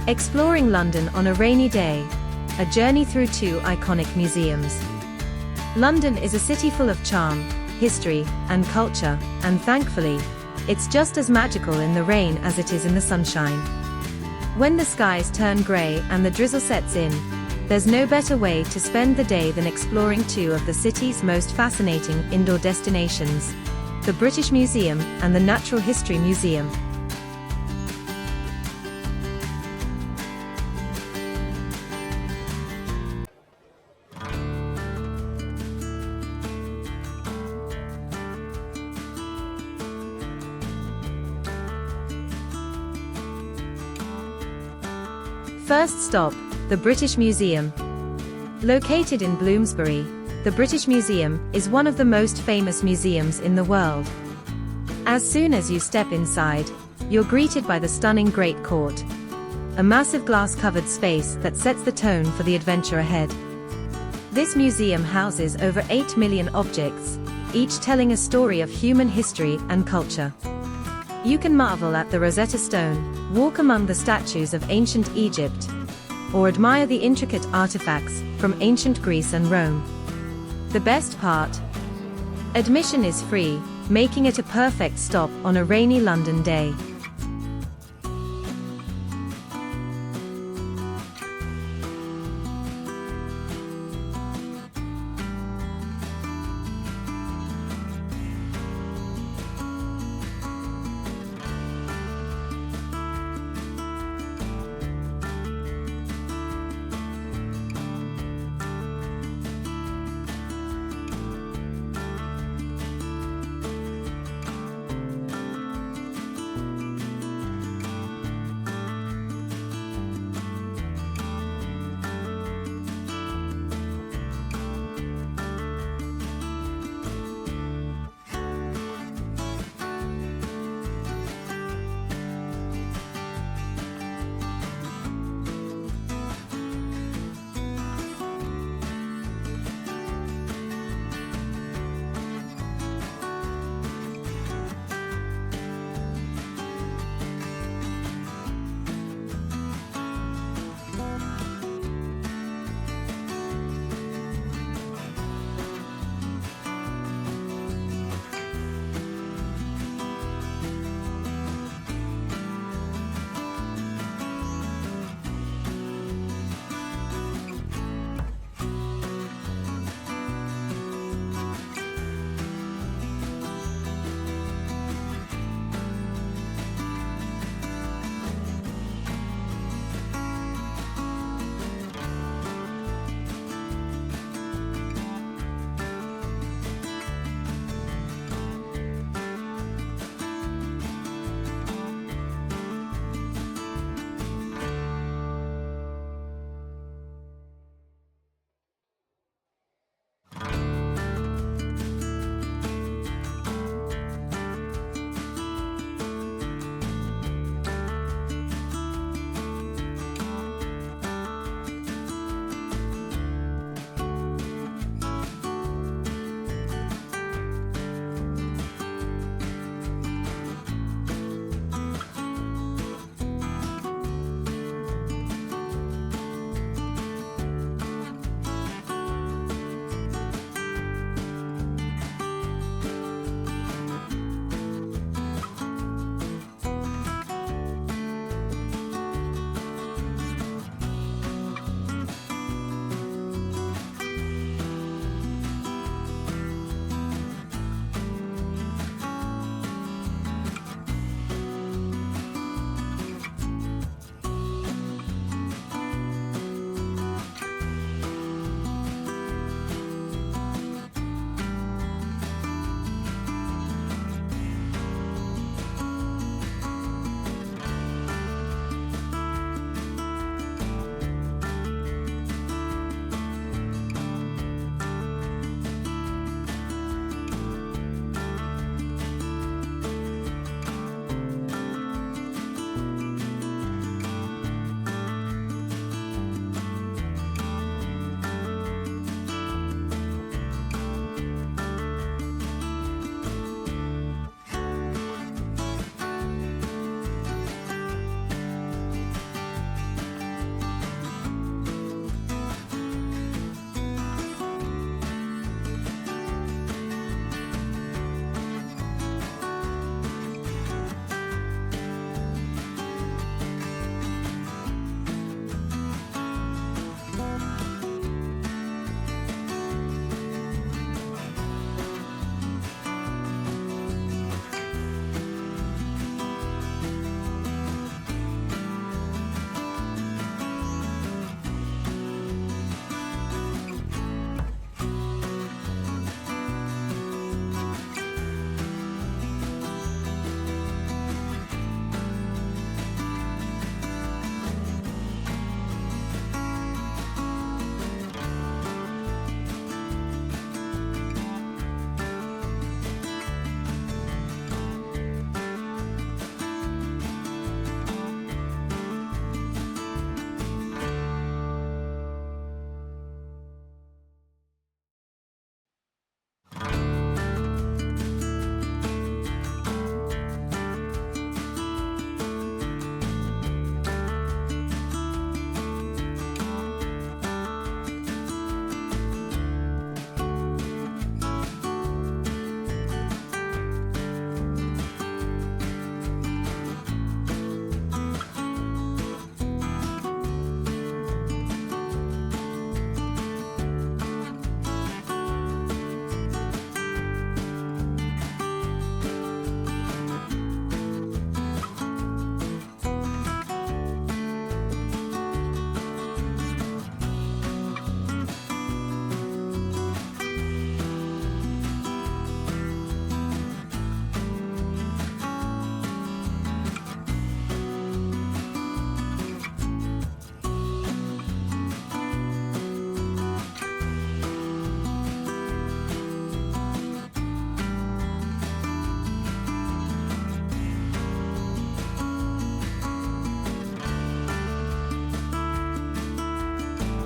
Exploring London on a rainy day. A journey through two iconic museums. London is a city full of charm, history, and culture, and thankfully, it's just as magical in the rain as it is in the sunshine. When the skies turn grey and the drizzle sets in, there's no better way to spend the day than exploring two of the city's most fascinating indoor destinations, the British Museum and the Natural History Museum. First stop, the British Museum. Located in Bloomsbury, the British Museum is one of the most famous museums in the world. As soon as you step inside, you're greeted by the stunning Great Court, a massive glass-covered space that sets the tone for the adventure ahead. This museum houses over 8 million objects, each telling a story of human history and culture. You can marvel at the Rosetta Stone, walk among the statues of ancient Egypt, or admire the intricate artifacts from ancient Greece and Rome. The best part? Admission is free, making it a perfect stop on a rainy London day.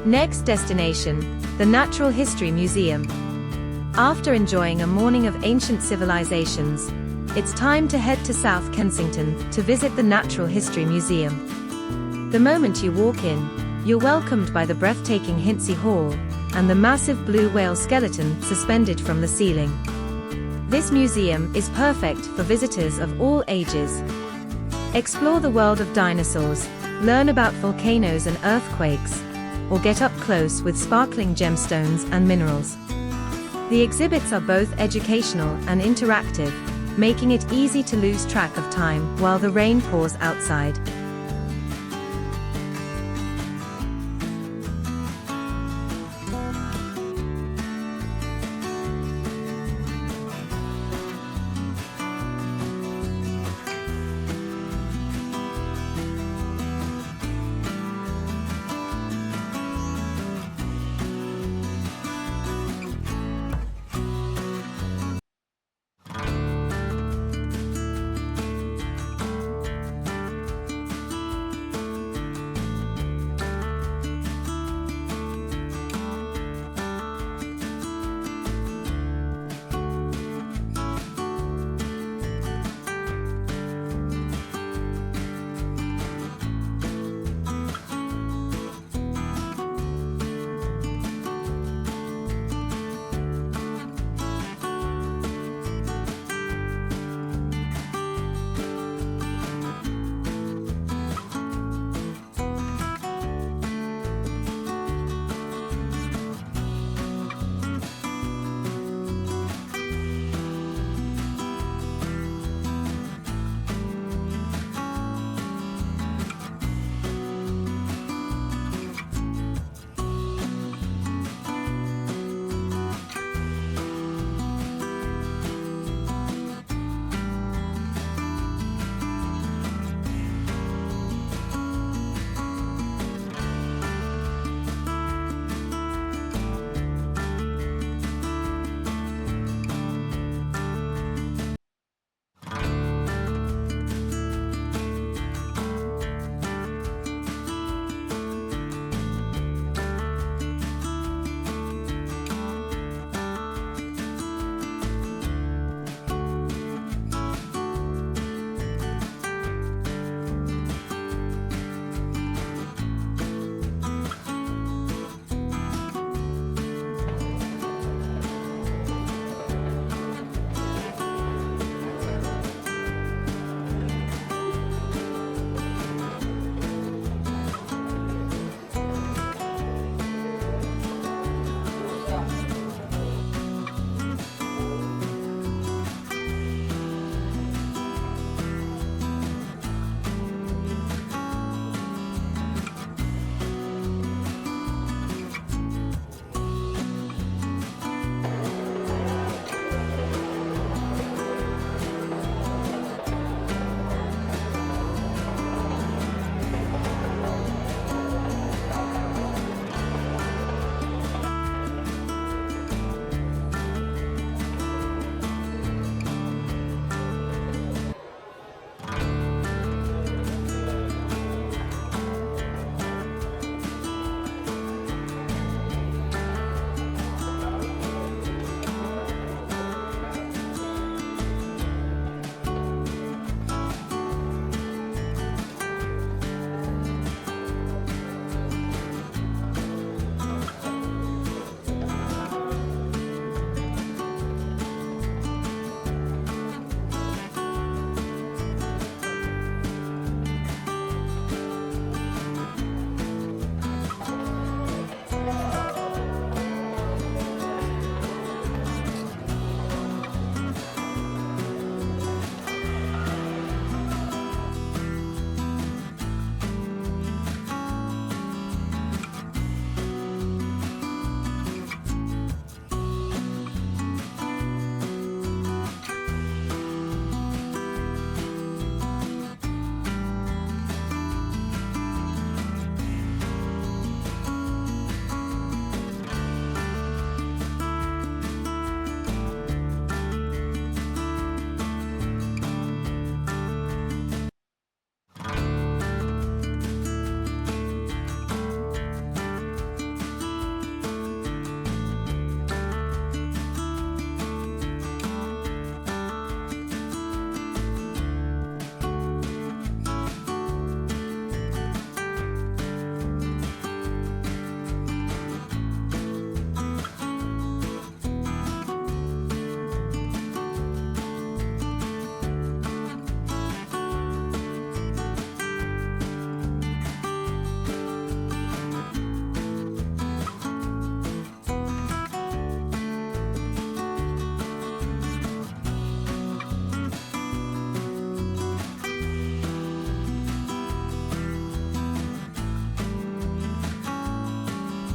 Next destination, the Natural History Museum. After enjoying a morning of ancient civilizations, it's time to head to South Kensington to visit the Natural History Museum. The moment you walk in, you're welcomed by the breathtaking Hinsey Hall and the massive blue whale skeleton suspended from the ceiling. This museum is perfect for visitors of all ages. Explore the world of dinosaurs, learn about volcanoes and earthquakes, or get up close with sparkling gemstones and minerals. The exhibits are both educational and interactive, making it easy to lose track of time while the rain pours outside.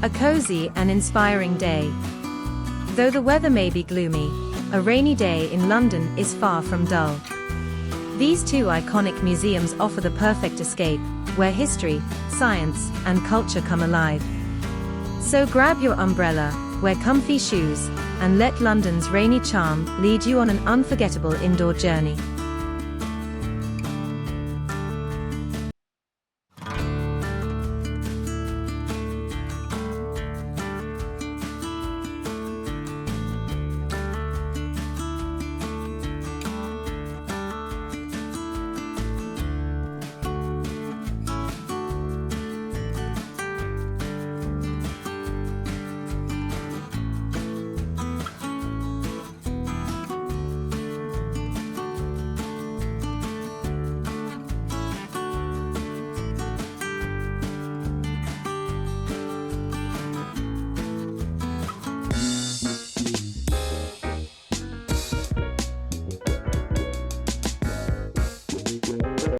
A cozy and inspiring day. Though the weather may be gloomy, a rainy day in London is far from dull. These two iconic museums offer the perfect escape, where history, science, and culture come alive. So grab your umbrella, wear comfy shoes, and let London's rainy charm lead you on an unforgettable indoor journey.